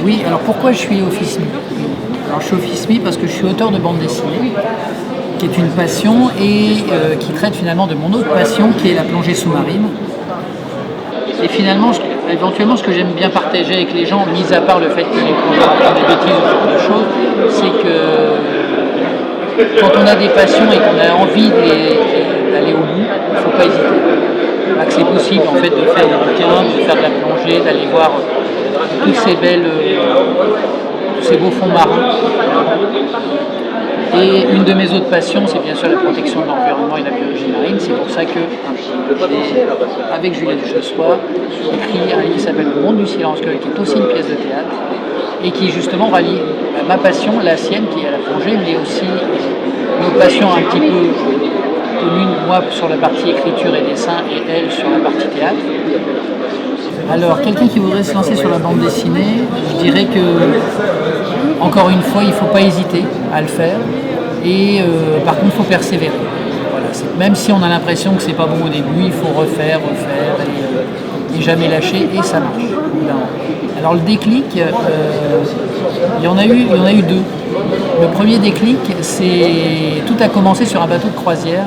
Oui, alors pourquoi je suis Office Me? Alors je suis Office Me parce que je suis auteur de bande dessinée, qui est une passion et qui traite finalement de mon autre passion qui est la plongée sous-marine. Et finalement, éventuellement, ce que j'aime bien partager avec les gens, mis à part le fait que les plongeurs font des bêtises ou ce genre de choses, c'est que quand on a des passions et qu'on a envie d'aller au bout, il ne faut pas hésiter. Que c'est possible en fait de faire des bouquins, de faire de la plongée, d'aller voir tous ces beaux fonds marins. Et une de mes autres passions, c'est bien sûr la protection de l'environnement et la biologie marine. C'est pour ça que j'ai, avec Juliette Duchossois, écrit un livre qui s'appelle Le Monde du Silence, qui est aussi une pièce de théâtre, et qui justement rallie ma passion, la sienne, qui est la plongée, mais aussi nos passions un petit peu communes, moi sur la partie écriture et dessin, et elle sur la partie théâtre. Alors, quelqu'un qui voudrait se lancer sur la bande dessinée, je dirais que, encore une fois, il ne faut pas hésiter à le faire. Et par contre, il faut persévérer. Voilà, même si on a l'impression que c'est pas bon au début, il faut refaire et jamais lâcher, et ça marche. Alors le déclic, il y en a eu deux. Le premier déclic, tout a commencé sur un bateau de croisière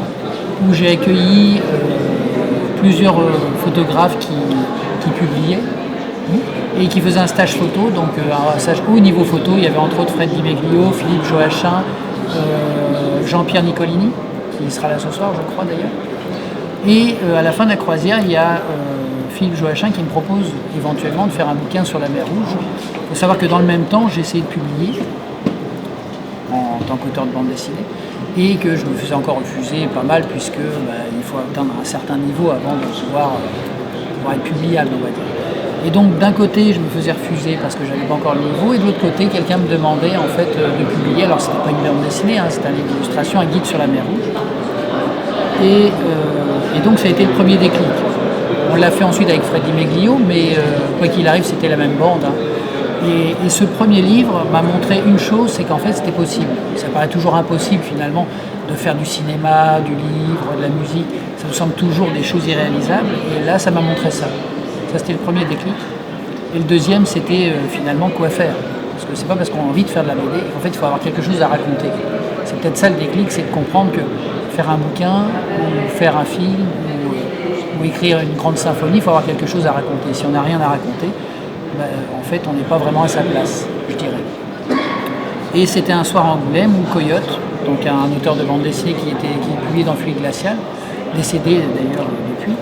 où j'ai accueilli plusieurs photographes qui publiaient et qui faisaient un stage photo, donc un stage haut niveau photo. Il y avait entre autres Fred Di Meglio, Philippe Joachim, Jean-Pierre Nicolini, qui sera là ce soir, je crois d'ailleurs. Et à la fin de la croisière, il y a Philippe Joachim qui me propose éventuellement de faire un bouquin sur la mer Rouge. Il faut savoir que dans le même temps, j'ai essayé de publier en tant qu'auteur de bande dessinée et que je me faisais encore refuser pas mal puisque il faut atteindre un certain niveau avant de pouvoir être publiable, on va dire. Et donc d'un côté je me faisais refuser parce que j'avais pas encore le niveau, et de l'autre côté quelqu'un me demandait en fait de publier. Alors c'était pas une bande dessinée, c'était un livre d'illustration, un guide sur la mer Rouge. Et donc ça a été le premier déclic. On l'a fait ensuite avec Fred Di Meglio, mais quoi qu'il arrive c'était la même bande. Et ce premier livre m'a montré une chose, c'est qu'en fait c'était possible. Ça paraît toujours impossible finalement de faire du cinéma, du livre, de la musique. Ça nous semble toujours des choses irréalisables. Et là ça m'a montré ça. Ça, c'était le premier déclic. Et le deuxième, c'était finalement quoi faire. Parce que c'est pas parce qu'on a envie de faire de la BD, en fait, il faut avoir quelque chose à raconter. C'est peut-être ça le déclic, c'est de comprendre que faire un bouquin, ou faire un film, ou écrire une grande symphonie, il faut avoir quelque chose à raconter. Si on n'a rien à raconter, en fait, on n'est pas vraiment à sa place, je dirais. Et c'était un soir à Angoulême où Coyote, donc un auteur de bande dessinée qui est publié dans Fluide Glacial, décédé d'ailleurs depuis,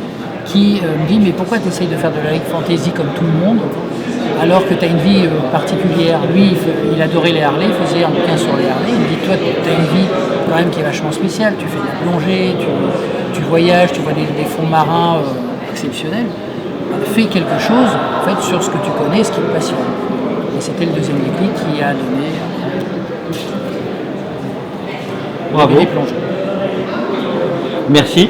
qui me dit « Mais pourquoi tu essayes de faire de la fantasy comme tout le monde alors que tu as une vie particulière ?» Lui, il adorait les Harley, il faisait un bouquin sur les Harley. Il me dit « Toi, tu as une vie quand même qui est vachement spéciale. Tu fais de la plongée, tu voyages, tu vois des fonds marins exceptionnels. Fais quelque chose en fait, sur ce que tu connais, ce qui te passionne. » Et c'était le deuxième déclic qui a donné Bravo. des plongées. Merci.